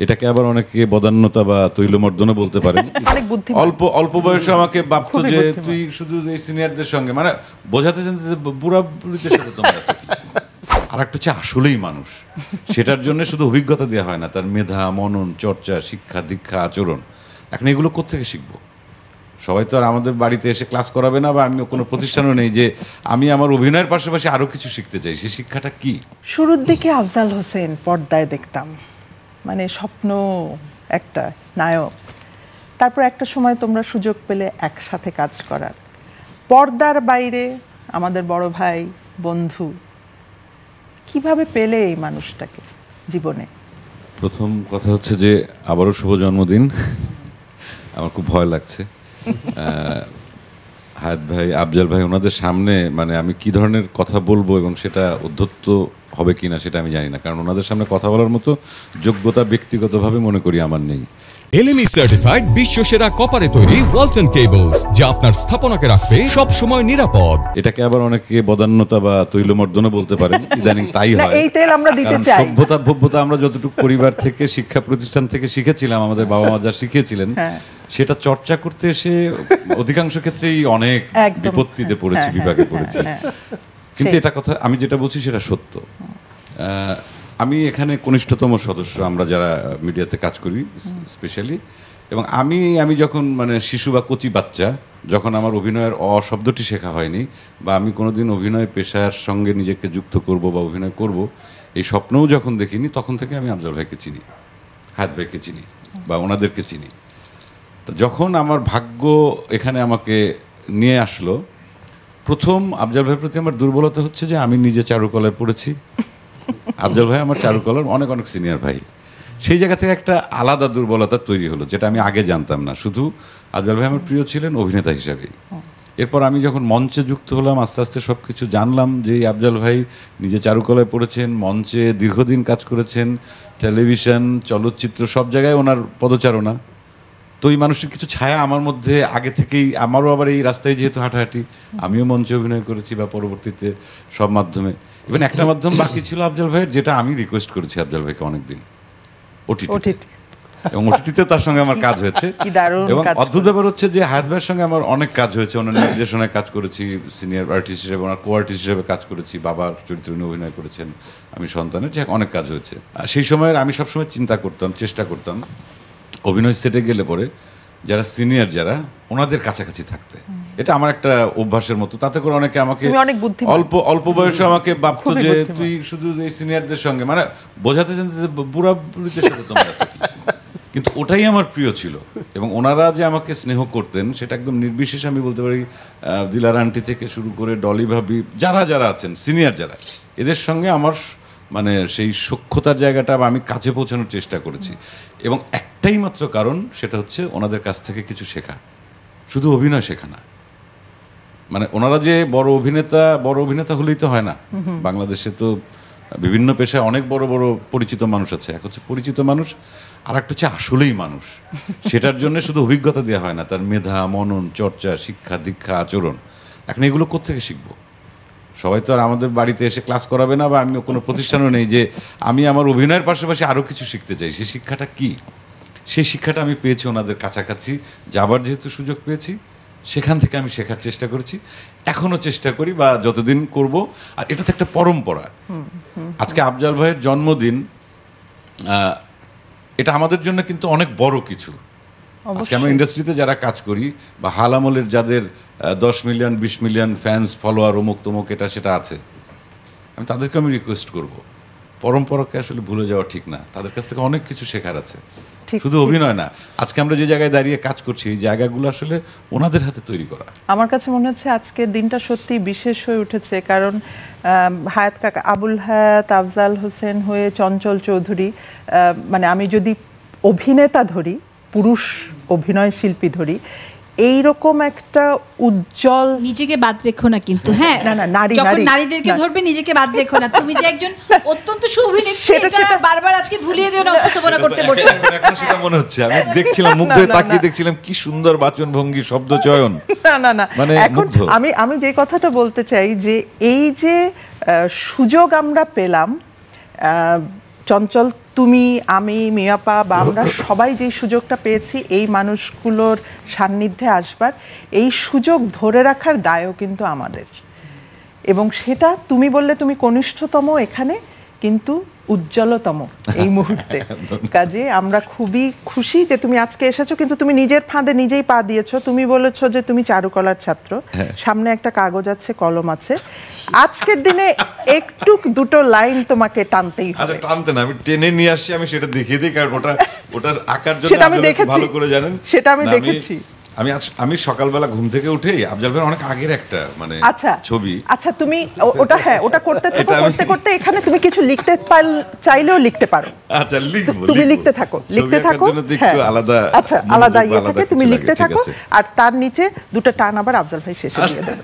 এটাকে আবার অনেকে বদান্যতা বা তৈলমর্দনও বলতে পারেন। অল্প অল্প বয়সে আমাকে ভাবতো যে তুই শুধু এই সিনিয়রদের সঙ্গে মানে বোঝাতে চান যে বুড়া বুড়িদের সাথে তোমরা আর একটা হচ্ছে আসলেই মানুষ, সেটার জন্য শুধু অভিজ্ঞতা দেওয়া হয় না, তার মেধা, মনন, চর্চা, শিক্ষা দীক্ষা, আচরণ। এখন এগুলো কোত্থেকে শিখবো? সবাই তো আর আমাদের বাড়িতে এসে ক্লাস করাবে না, বা আমি কোনো প্রতিষ্ঠানও নেই যে আমি আমার অভিনয়ের পাশাপাশি আরো কিছু শিখতে চাই। সেই শিক্ষাটা কি? শুরুর দিকে আফজাল হোসেন পর্দায় দেখতাম, মানে স্বপ্ন একটা নায়ক। তারপর একটা সময় তোমরা সুযোগ পেলে একসাথে কাজ করার। পর্দার বাইরে আমাদের বড় ভাই, বন্ধু, কিভাবে পেলে এই মানুষটাকে জীবনে? প্রথম কথা হচ্ছে যে আবারও শুভ জন্মদিন। আমার খুব ভয় লাগছে। হায়াত ভাই, আফজাল ভাই, ওনাদের সামনে মানে আমি কি ধরনের কথা বলবো এবং সেটা উদ্ধত্ত হবে কিনা সেটা আমি জানি না, কারণ ওনাদের সামনে কথা বলার মতো যোগ্যতা ব্যক্তিগতভাবে মনে করি আমার নেই। এলএমই সার্টিফাইড বিশ্বসেরা কপারে তৈরি ওয়ালটন কেবলস, যা আপনার স্থাপনাকে রাখবে সব সময় নিরাপদ। এটাকে আবার অনেকে বদান্যতা বা তৈলমর্দনও বলতে পারেন, ইদানিং তাই হয়। এই তেল আমরা দিতে চাই। সভ্যতা ভব্যতা আমরা যতটুকু পরিবার থেকে, শিক্ষা প্রতিষ্ঠান থেকে শিখেছিলাম, আমাদের বাবা মা যা শিখিয়েছিলেন, সেটা চর্চা করতে এসে অধিকাংশ ক্ষেত্রেই অনেক বিপত্তিতে পড়েছি, বিভাগে পড়েছি। কিন্তু এটা কথা আমি যেটা বলছি সেটা সত্য। আমি এখানে কনিষ্ঠতম সদস্য, আমরা যারা মিডিয়াতে কাজ করি স্পেশালি, এবং আমি যখন মানে শিশু বা কচি বাচ্চা, যখন আমার অভিনয়ের শব্দটি শেখা হয়নি, বা আমি কোনোদিন অভিনয় পেশার সঙ্গে নিজেকে যুক্ত করব বা অভিনয় করব এই স্বপ্নও যখন দেখিনি, তখন থেকে আমি আফজাল ভাইকে চিনি, হায়াত ভাইকে চিনি, বা ওনাদেরকে চিনি। তো যখন আমার ভাগ্য এখানে আমাকে নিয়ে আসলো, প্রথম আফজাল ভাইয়ের প্রতি আমার দুর্বলতা হচ্ছে যে আমি নিজে চারুকলায় পড়েছি। আফজাল ভাই আমার চারুকলার অনেক অনেক সিনিয়র ভাই। সেই জায়গা থেকে একটা আলাদা দুর্বলতা তৈরি হলো, যেটা আমি আগে জানতাম না। শুধু আফজাল ভাই আমার প্রিয় ছিলেন অভিনেতা হিসাবেই। এরপর আমি যখন মঞ্চে যুক্ত হলাম, আস্তে আস্তে সব কিছু জানলাম যে আফজাল ভাই নিজে চারুকলায় পড়েছেন, মঞ্চে দীর্ঘদিন কাজ করেছেন, টেলিভিশন, চলচ্চিত্র, সব জায়গায় ওনার পদচারণা। তো এই মানুষটির কিছু ছায়া আমার মধ্যে আগে থেকেই, আমারও আবার এই রাস্তায় যেহেতু হাঁটাহাঁটি, আমিও মঞ্চে অভিনয় করেছি বা পরবর্তীতে সব মাধ্যমে। ইভেন একটা মাধ্যম বাকি ছিল আফজাল ভাইয়ের, যেটা আমি রিকোয়েস্ট করেছি আফজাল ভাইকে অনেকদিন, ওটিটি। এবং ওটিটিতে তার সঙ্গে আমার কাজ হয়েছে। এবং অদ্ভুত ব্যাপার হচ্ছে যে হায়াত ভাইয়ের সঙ্গে আমার অনেক কাজ হয়েছে, ওনার নির্দেশনায় কাজ করেছি, সিনিয়র আর্টিস্ট হিসেবে, ওনার কো আর্টিস্ট হিসেবে কাজ করেছি, বাবার চরিত্রে উনি অভিনয় করেছেন, আমি সন্তানের, যে অনেক কাজ হয়েছে। সেই সময়ের আমি সবসময় চিন্তা করতাম, চেষ্টা করতাম অভিনয় সেটে গেলে পরে যারা সিনিয়র, যারা ওনাদের কাছাকাছি থাকতে। এটা আমার একটা অভ্যাসের মতো। তাতে করে অনেকে আমাকে অল্প বয়সে আমাকে ভাবতো যে তুই শুধু এই সিনিয়রদের সঙ্গে মানে বোঝাতে চান যে বুড়া বুড়িদের সাথে তোমরা। কিন্তু ওটাই আমার প্রিয় ছিল, এবং ওনারা যে আমাকে স্নেহ করতেন সেটা একদম নির্বিশেষ আমি বলতে পারি। দিলার আন্টি থেকে শুরু করে ডলি ভাবি, যারা যারা আছেন সিনিয়র যারা, এদের সঙ্গে আমার মানে সেই সখ্যতার জায়গাটা আমি কাছে পৌঁছানোর চেষ্টা করেছি। এবং একটাই মাত্র কারণ, সেটা হচ্ছে ওনাদের কাছ থেকে কিছু শেখা, শুধু অভিনয় শেখা না। মানে ওনারা যে বড় অভিনেতা হলেই তো হয় না। বাংলাদেশে তো বিভিন্ন পেশায় অনেক বড় বড় পরিচিত মানুষ আছে। এক হচ্ছে পরিচিত মানুষ, আর একটা হচ্ছে আসলেই মানুষ। সেটার জন্য শুধু অভিজ্ঞতা দেওয়া হয় না, তার মেধা, মনন, চর্চা, শিক্ষা দীক্ষা, আচরণ। এখন এগুলো কোত্থেকে শিখবো? সবাই তো আর আমাদের বাড়িতে এসে ক্লাস করাবে না, বা আমি কোনো প্রতিষ্ঠানও নেই যে আমি আমার অভিনয়ের পাশাপাশি আরও কিছু শিখতে চাই। সেই শিক্ষাটা কি? সেই শিক্ষাটা আমি পেয়েছি ওনাদের কাছাকাছি যাবার যেহেতু সুযোগ পেয়েছি, সেখান থেকে আমি শেখার চেষ্টা করেছি, এখনও চেষ্টা করি, বা যতদিন করব। আর এটা তো একটা পরম্পরা। আজকে আফজাল ভাইয়ের জন্মদিন, এটা আমাদের জন্য কিন্তু অনেক বড় কিছু। আজকে আমরা ইন্ডাস্ট্রিতে যারা কাজ করি, বা হাল আমলের যাদের 10 মিলিয়ন 20 মিলিয়ন ফ্যান্স, ফলোয়ার, অমুক তমুক, এটা সেটা আছে, তাদেরকে আমি রিকোয়েস্ট করব, পরম্পরাকে আসলে ভুলে যাওয়া ঠিক না। তাদের কাছ থেকে অনেক কিছু শেখার আছে, শুধু অভিনয় না। আজকে আমরা যে জায়গায় দাঁড়িয়ে কাজ করছি, এই জায়গাগুলো আসলে ওনাদের হাতে তৈরি করা। আমার কাছে মনে হচ্ছে আজকের দিনটা সত্যি বিশেষ হয়ে উঠেছে, কারণ হায়াত কাকা, আবুল হায়াত, আফজাল হোসেন হয়ে চঞ্চল চৌধুরী, মানে আমি যদি অভিনেতা ধরি, পুরুষ অভিনয় শিল্পী ধরি, এইরকম একটা উজ্জ্বল, নিজেকে বাদ রেখো না কিন্তু, হ্যাঁ না না, যখন নারীদেরকে ধরবে নিজেকে বাদ রেখো না। তুমি যে একজন অত্যন্ত সুঅভিনেত্রী, এটা বারবার আজকে ভুলিয়ে দিও না, উপস্থাপনা করতে বসে। এখন সেটা মনে হচ্ছে, আমি দেখছিলাম মুগ্ধ হয়ে তাকিয়ে দেখছিলাম কি সুন্দর বাচন ভঙ্গি, শব্দ চয়ন। না না, মানে আমি যে কথাটা বলতে চাই যে এই যে সুযোগ আমরা পেলাম, চঞ্চল তুমি, আমি, মিয়াপা বা আমরা সবাই যেই সুযোগটা পেয়েছি এই মানুষগুলোর সান্নিধ্যে আসবার, এই সুযোগ ধরে রাখার দায়ও কিন্তু আমাদের। এবং সেটা তুমি বললে তুমি কনিষ্ঠতম এখানে, কিন্তু উজ্জ্বলতম এই মুহূর্তে। কাজে আমরা খুবই খুশি যে তুমি আজকে এসেছো, কিন্তু তুমি নিজের ফাঁদে নিজেই পা দিয়েছো। তুমি বলেছো যে তুমি চারুকলার ছাত্র, সামনে একটা কাগজ আছে, কলম আছে, আজকের দিনে একটু দুটো লাইন তোমাকে টানতেই হবে। আচ্ছা, টানতে না, আমি টেনে নিয়ে আসছি, আমি সেটা দেখিয়ে দিই, কারণ ওটার আকার জন্য আমি দেখেছি, ভালো করে জানেন, সেটা আমি দেখেছি। আমি সকালবেলা ঘুম থেকে উঠেই আফজাল ভাই অনেক আগের একটা মানে ছবি। আচ্ছা, তুমি ওটা ওটা করতে থাকো, করতে করতে এখানে তুমি কিছু লিখতে চাইলেও লিখতে পারো। আচ্ছা, লিখবো, তুমি লিখতে থাকো, লিখতে থাকো। আলাদা, আচ্ছা, আলাদা ইয়ে থাকে, তুমি লিখতে থাকো, আর তার নিচে দুটো টান আবার আফজাল ভাই শেষে দিয়ে দেবে।